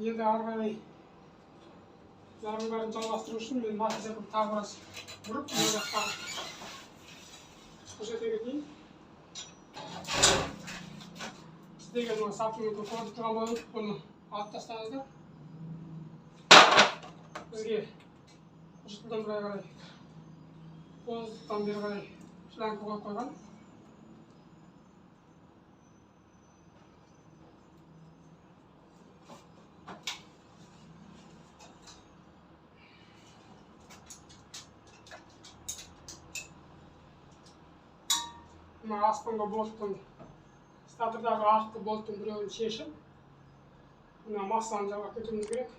енді ары қарай бәрін жалғастыру үшін мен мотоциклді тағы біраз бұрып мына жақтағы көшетеге дейін істеген мына сапкамен көріп тұрған болдық. Бұны алып тастаңыздар. Бізге жылдан бері қарай 9-тан бері қарай шланг қойып қойған. Мына астыңғы болттың, статордағы артқы болттың біреуін шешіп, мына массаны жалғап кетуіміз керек.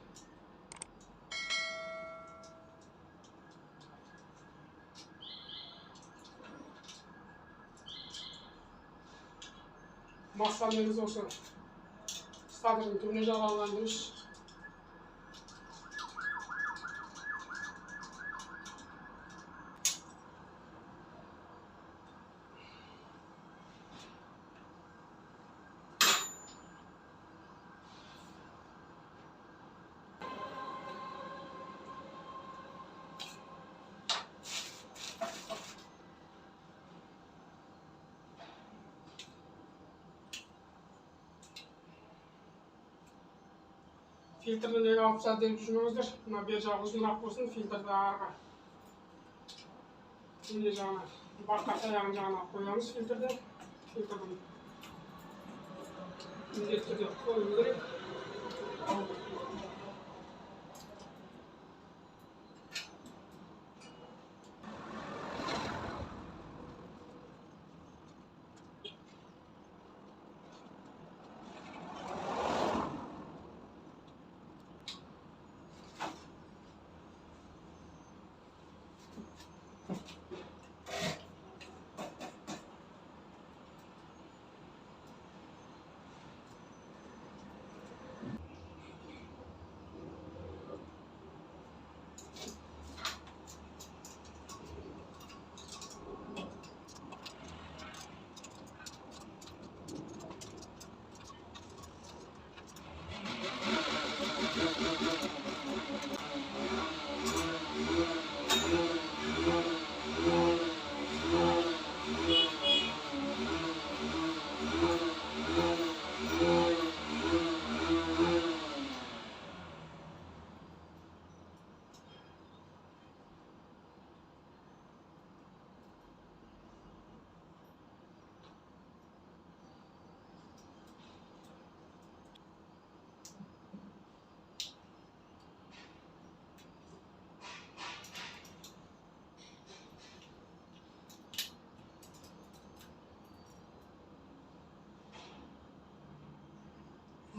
Масса негізі осы статордың түбіне жағалған дұрыс. Filtrді неге алып тастады деп düşünіңіздер. Мына бер жағы ұзынырақ болсын, фильтрді арғы міне жағына, баққа таяғын жағына алып қоямыз фильтрді. Фильтрдің міндетті түрде қою керек.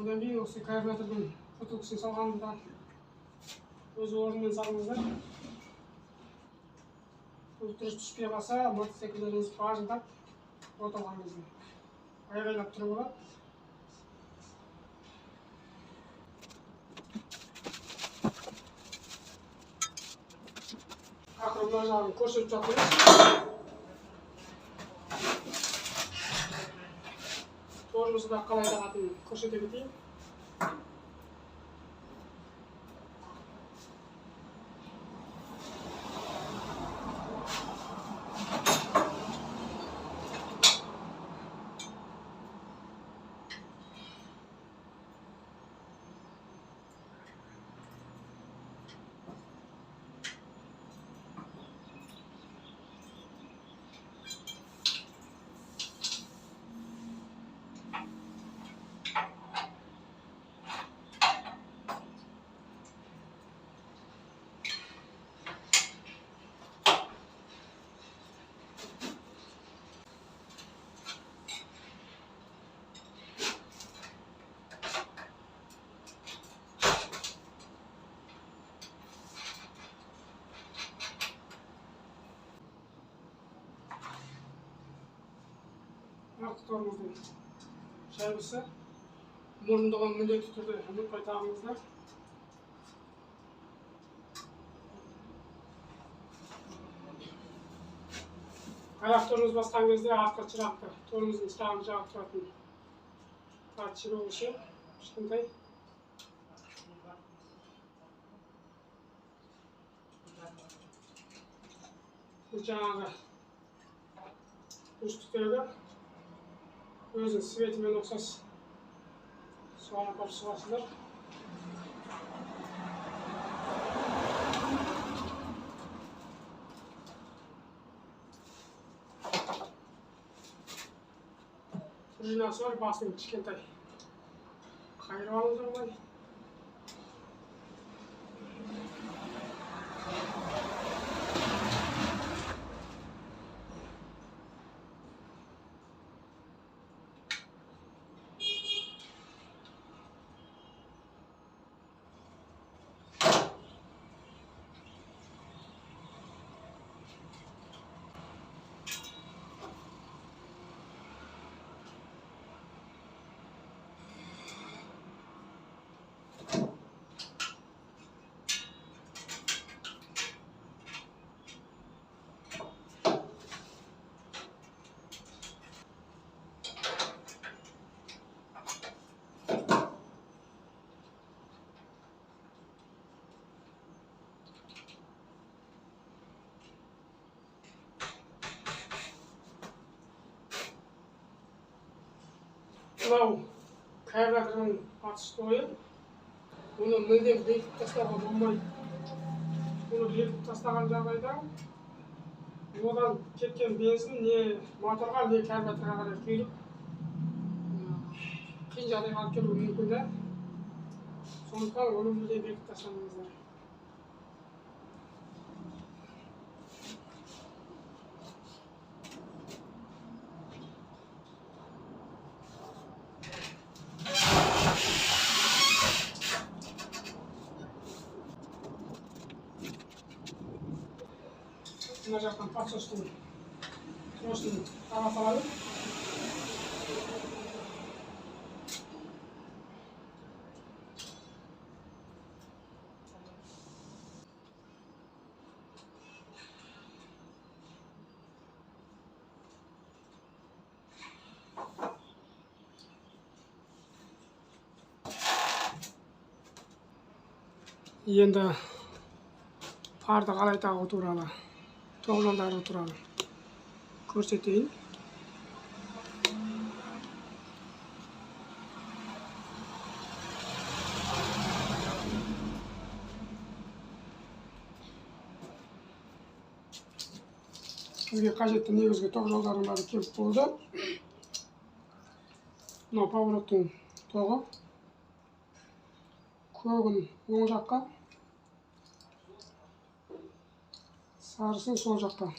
Одан кейін осы карбюратордың бутылкасын салғанымда өз орнымен салыңыздар. Дұрыс түспей қалса, мотоциклдеріңіз бажылдап оталған кезде айғайлап тұру болады. Ақыры мына жағын көрсетіп жатырмыз. Torumuzu da қалай тағатынын көрсете кетейін. Артқы тормоздың шайбысы мұрындығын міндетті түрде ұмытпай тағыңыздар. Аяқ тормоз басқан кезде артқы шырақты, тормоздың шырағын жағып тұратын датчигі болушы кішкентай. жаңағы үштіктегі өзінің светімен ұқсас соған апарып сұғасыздар. Пружинасы бар, басының кішкентай қайырып алыңыздар былай. Мынау карбюратордың атышты ойы. Оны мүлдем бекітіп тастауға болмайды. Оны бекітіп тастаған жағдайда одан кеткен бензин не моторға, не карбюраторға қарай құйылып қиын жағдайға алып келуі мүмкін да. Сондықтан оны мүлдем бекітіп тастамаңыздар. Мына жақтан подсостың тросын тарап алады. Енді парды қалай тағу туралы, тоғжандары туралы көрсетейін. Бізге қажетті негізгі тоғжалдардың бәрі келіп болды. Мынау повороттың тоғы. Көгін оң жаққа, сарысын сол жаққа.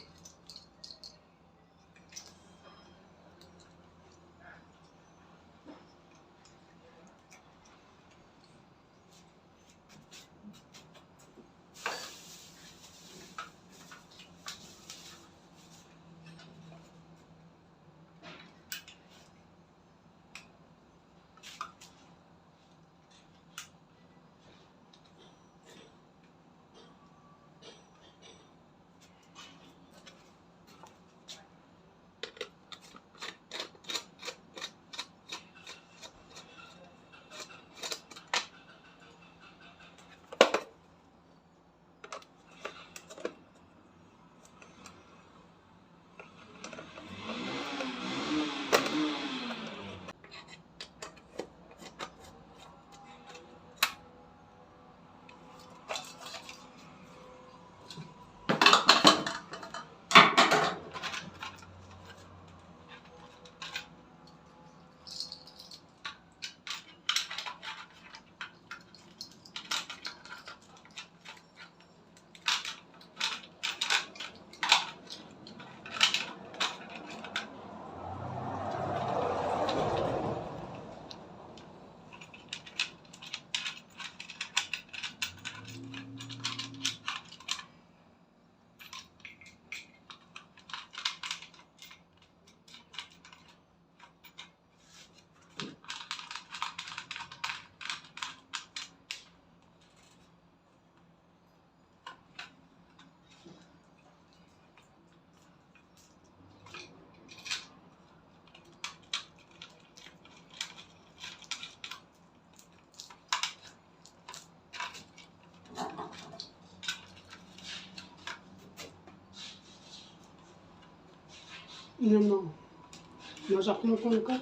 мына жақ кнопканікі,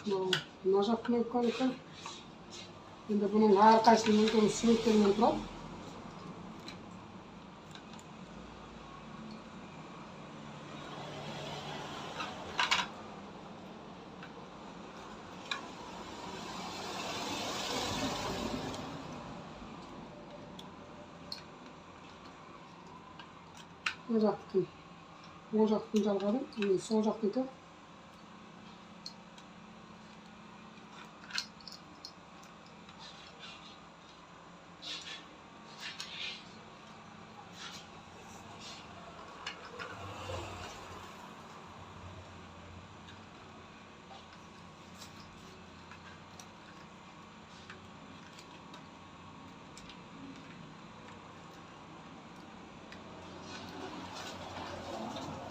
мына жақ кнопканікі. Енді бұның әрқайсының өздерінің суреттерінен тұрады. Оң жақтың жалғадым, сол жақтың.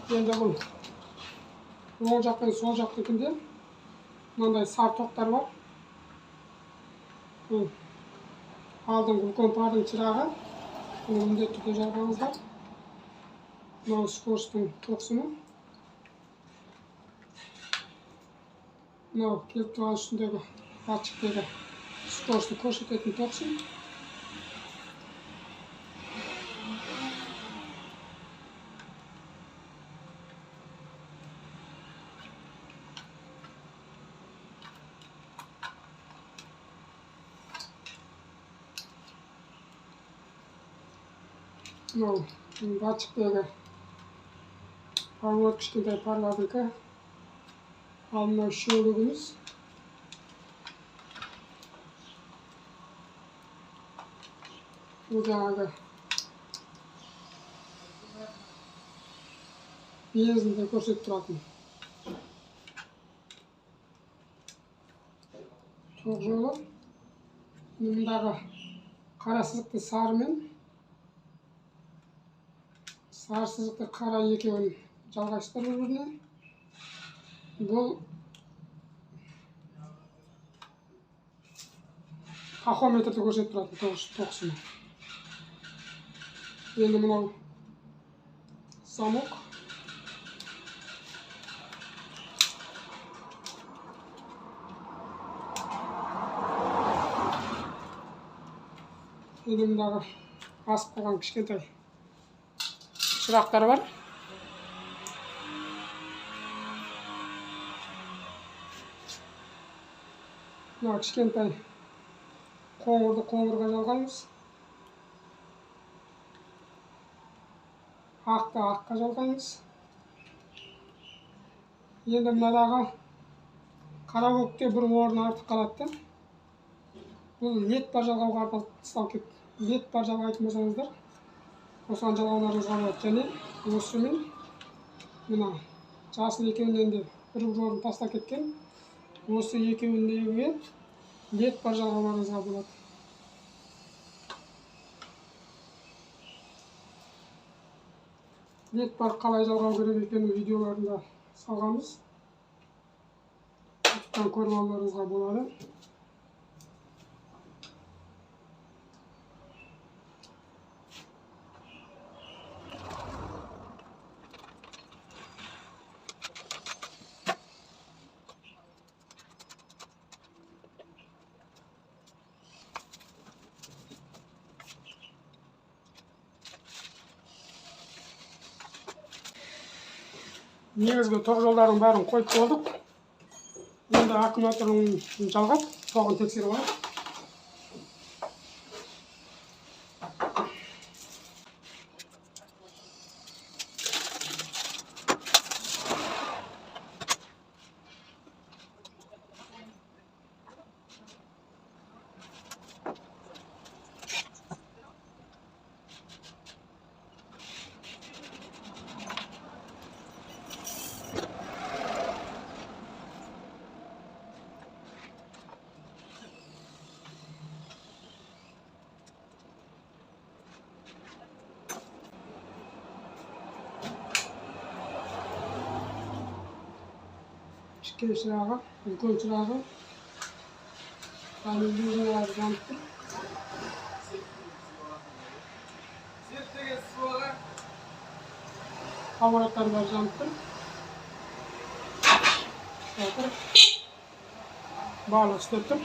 Енді бұл оң жақ пен сол жақтыкінде мынандай сары тоқтар бар. Бұл алдыңғы үлкен пардың чырағы. Оны міндетті түрде жағыңыздар. Мынау скоростың токсыны. Мынау келіп тұрған үстіндегі датчиктегі скоростты көрсететін токсы. Мынау датчиктегі парлар кішкентай парлардікі. Ал мынау үшеулігіміз. Бұл жаңағы бензинді көрсетіп тұратын тоқ жолы. Мұндағы қара сызықты сарымен, сары сызықты қара екеуін жалғастырып бір-біріне. Бұл тахометрді көрсетіп тұратын тоқсыны. Енді мынау замок. Енді мұндағы асып қалған кішкентай шырақтары бар. Мына кішкентай қоңырды қоңырға жалғаймыз. Ақты аққа жалғаймыз. Енді мынадағы қара көкте бір орын артық қалады. Бұл лед бар жалғауға арналып тасталып кетті. Лед бар жалғайтын болсаңыздар, осыған жалғауларыңызға болады. Және осымен мына жасыл екеуінен де бір орын тастап кеткен. Осы екеуіндегі лед бар жалғауларыңызға болады. Лед бар қалай жалғау керек екенін видеоларында салғанбыз. YouTube'дан көріп алуларыңызға болады. Негізгі тоқ жолдардың бәрін қойып болдық. Енді аккумуляторын жалғап, тоғын тексеріп алайық. Кішкене шырағы, үлкен шырағы, әлемді жаңағы жанып тұр. аппараттар бәрі жанып тұр. Барлығы істеп тұр.